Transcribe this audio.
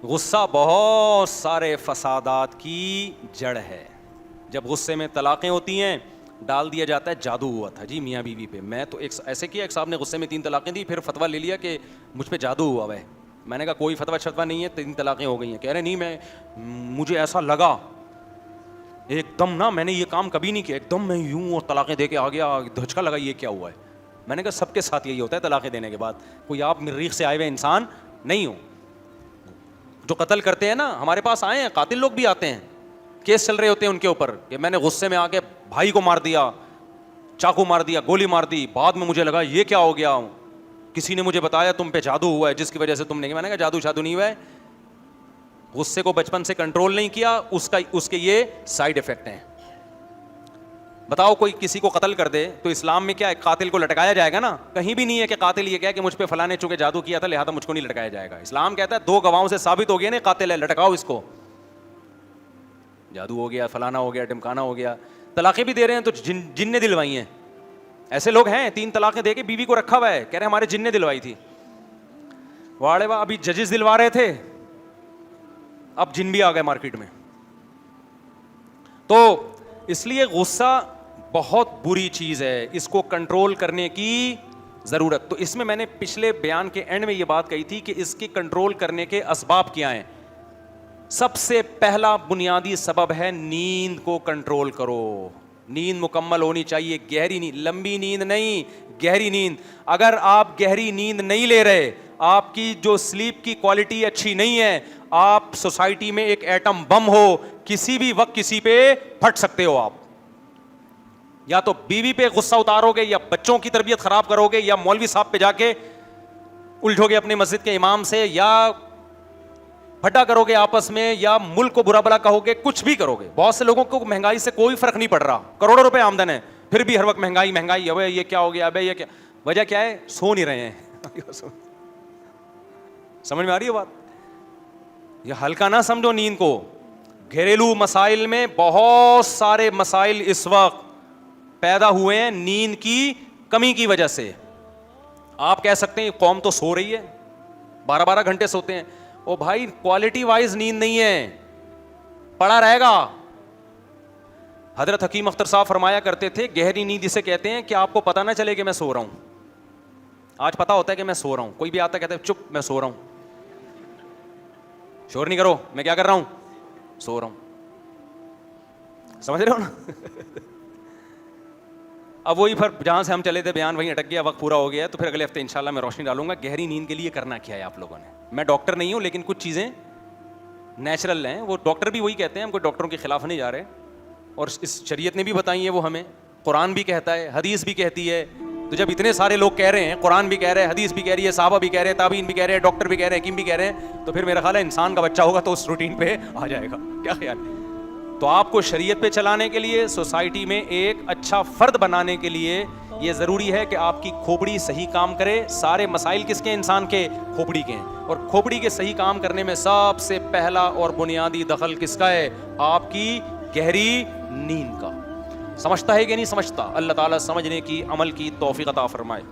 غصہ بہت سارے فسادات کی جڑ ہے. جب غصے میں طلاقیں ہوتی ہیں ڈال دیا جاتا ہے جادو ہوا تھا جی میاں بیوی پہ. میں تو ایسے کیا ایک صاحب نے غصے میں 3 طلاقیں دی, پھر فتویٰ لے لیا کہ مجھ پہ جادو ہوا ہوا ہے. میں نے کہا کوئی فتویٰ شتویٰ نہیں ہے, 3 طلاقیں ہو گئی ہیں. کہہ رہے نہیں, مجھے ایسا لگا ایک دم نا, میں نے یہ کام کبھی نہیں کیا, ایک دم میں یوں اور طلاقیں دے کے آ گیا, دھچکا لگا یہ کیا ہوا ہے. میں نے کہا سب کے ساتھ یہی ہوتا ہے طلاقیں دینے کے بعد, کوئی آپ مریخ سے آئے ہوئے انسان نہیں ہو. جو قتل کرتے ہیں نا ہمارے پاس آئے ہیں, قاتل لوگ بھی آتے ہیں, کیس چل رہے ہوتے ہیں ان کے اوپر کہ میں نے غصے میں آ کے بھائی کو مار دیا, چاقو مار دیا, گولی مار دی, بعد میں مجھے لگا یہ کیا ہو گیا, کسی نے مجھے بتایا تم پہ جادو ہوا ہے جس کی وجہ سے تم نے. میں نے کہا جادو شادو نہیں ہوا ہے, غصے کو بچپن سے کنٹرول نہیں کیا, اس کے یہ سائیڈ افیکٹ ہیں. بتاؤ کوئی کسی کو قتل کر دے تو اسلام میں کیا ہے, قاتل کو لٹکایا جائے گا نا, کہیں بھی نہیں ہے کہ قاتل یہ کہے کہ مجھ پہ فلاں نے چونکہ جادو کیا تھا لہذا مجھ کو نہیں لٹکایا جائے گا. اسلام کہتا ہے 2 گواہوں سے ثابت ہو گیا نا قاتل ہے, لٹکاؤ اس کو, جادو ہو گیا, فلانا ہو گیا, ٹمکانا ہو گیا. طلاقیں بھی دے رہے ہیں تو جن نے دلوائی ہیں. ایسے لوگ ہیں 3 طلاقیں دے کے بیوی کو رکھا ہوا ہے, کہہ رہے ہمارے جن نے دلوائی تھی. واڑے واہ, ابھی ججز دلوا رہے تھے, اب جن بھی آ گئے مارکیٹ میں. تو اس لیے غصہ بہت بری چیز ہے, اس کو کنٹرول کرنے کی ضرورت. تو اس میں نے پچھلے بیان کے اینڈ میں یہ بات کہی تھی کہ اس کی کنٹرول کرنے کے اسباب کیا ہیں. سب سے پہلا بنیادی سبب ہے نیند کو کنٹرول کرو. نیند مکمل ہونی چاہیے, گہری نیند, لمبی نیند نہیں, گہری نیند. اگر آپ گہری نیند نہیں لے رہے, آپ کی جو سلیپ کی کوالٹی اچھی نہیں ہے, آپ سوسائٹی میں ایک ایٹم بم ہو, کسی بھی وقت کسی پہ پھٹ سکتے ہو. آپ یا تو بیوی پہ غصہ اتارو گے, یا بچوں کی تربیت خراب کرو گے, یا مولوی صاحب پہ جا کے الجھو گے اپنے مسجد کے امام سے, یا پھٹا کرو گے آپس میں, یا ملک کو برا بلا کہو گے, کچھ بھی کرو گے. بہت سے لوگوں کو مہنگائی سے کوئی فرق نہیں پڑ رہا, کروڑوں روپے آمدن ہے, پھر بھی ہر وقت مہنگائی مہنگائی. ابے یہ کیا ہو گیا, ابے یہ کیا, وجہ کیا ہے, سو نہیں رہے ہیں. سمجھ میں آ رہی ہے بات؟ یہ ہلکا نہ سمجھو نیند کو. گھریلو مسائل میں بہت سارے مسائل اس وقت پیدا ہوئے ہیں نیند کی کمی کی وجہ سے. آپ کہہ سکتے ہیں قوم تو سو رہی ہے, 12 گھنٹے سوتے ہیں. او بھائی کوالٹی وائز نیند نہیں ہے, پڑا رہے گا. حضرت حکیم اختر صاحب فرمایا کرتے تھے گہری نیند اسے کہتے ہیں کہ آپ کو پتہ نہ چلے کہ میں سو رہا ہوں. آج پتہ ہوتا ہے کہ میں سو رہا ہوں, کوئی بھی آتا ہے کہتا ہے چپ میں سو رہا ہوں, شور نہیں کرو, میں کیا کر رہا ہوں, سو رہا ہوں. سمجھ رہے ہو نا؟ اب وہی پھر جہاں سے ہم چلے تھے بیان وہیں اٹک گیا, وقت پورا ہو گیا ہے, تو پھر اگلے ہفتے انشاءاللہ میں روشنی ڈالوں گا گہری نیند کے لیے کرنا کیا ہے آپ لوگوں نے. میں ڈاکٹر نہیں ہوں لیکن کچھ چیزیں نیچرل ہیں, وہ ڈاکٹر بھی وہی کہتے ہیں, ہم کوئی ڈاکٹروں کے خلاف نہیں جا رہے, اور اس شریعت نے بھی بتائی ہیں وہ ہمیں, قرآن بھی کہتا ہے, حدیث بھی کہتی ہے. تو جب اتنے سارے لوگ کہہ رہے ہیں, قرآن بھی کہہ رہے ہیں, حدیث بھی کہہ رہی ہے, صحابہ بھی کہہ رہے ہیں, تابعین بھی کہہ رہے ہیں, ڈاکٹر بھی کہہ رہے ہیں, حکیم بھی کہہ رہے ہیں, تو پھر میرا خیال ہے انسان کا بچہ ہوگا تو اس روٹین پہ آ جائے گا. کیا خیال ہے؟ تو آپ کو شریعت پہ چلانے کے لیے, سوسائٹی میں ایک اچھا فرد بنانے کے لیے یہ ضروری ہے کہ آپ کی کھوپڑی صحیح کام کرے. سارے مسائل کس کے, انسان کے, کھوپڑی کے ہیں. اور کھوپڑی کے صحیح کام کرنے میں سب سے پہلا اور بنیادی دخل کس کا ہے, آپ کی گہری نیند کا. سمجھتا ہے کہ نہیں سمجھتا؟ اللہ تعالیٰ سمجھنے کی, عمل کی توفیق عطا فرمائے.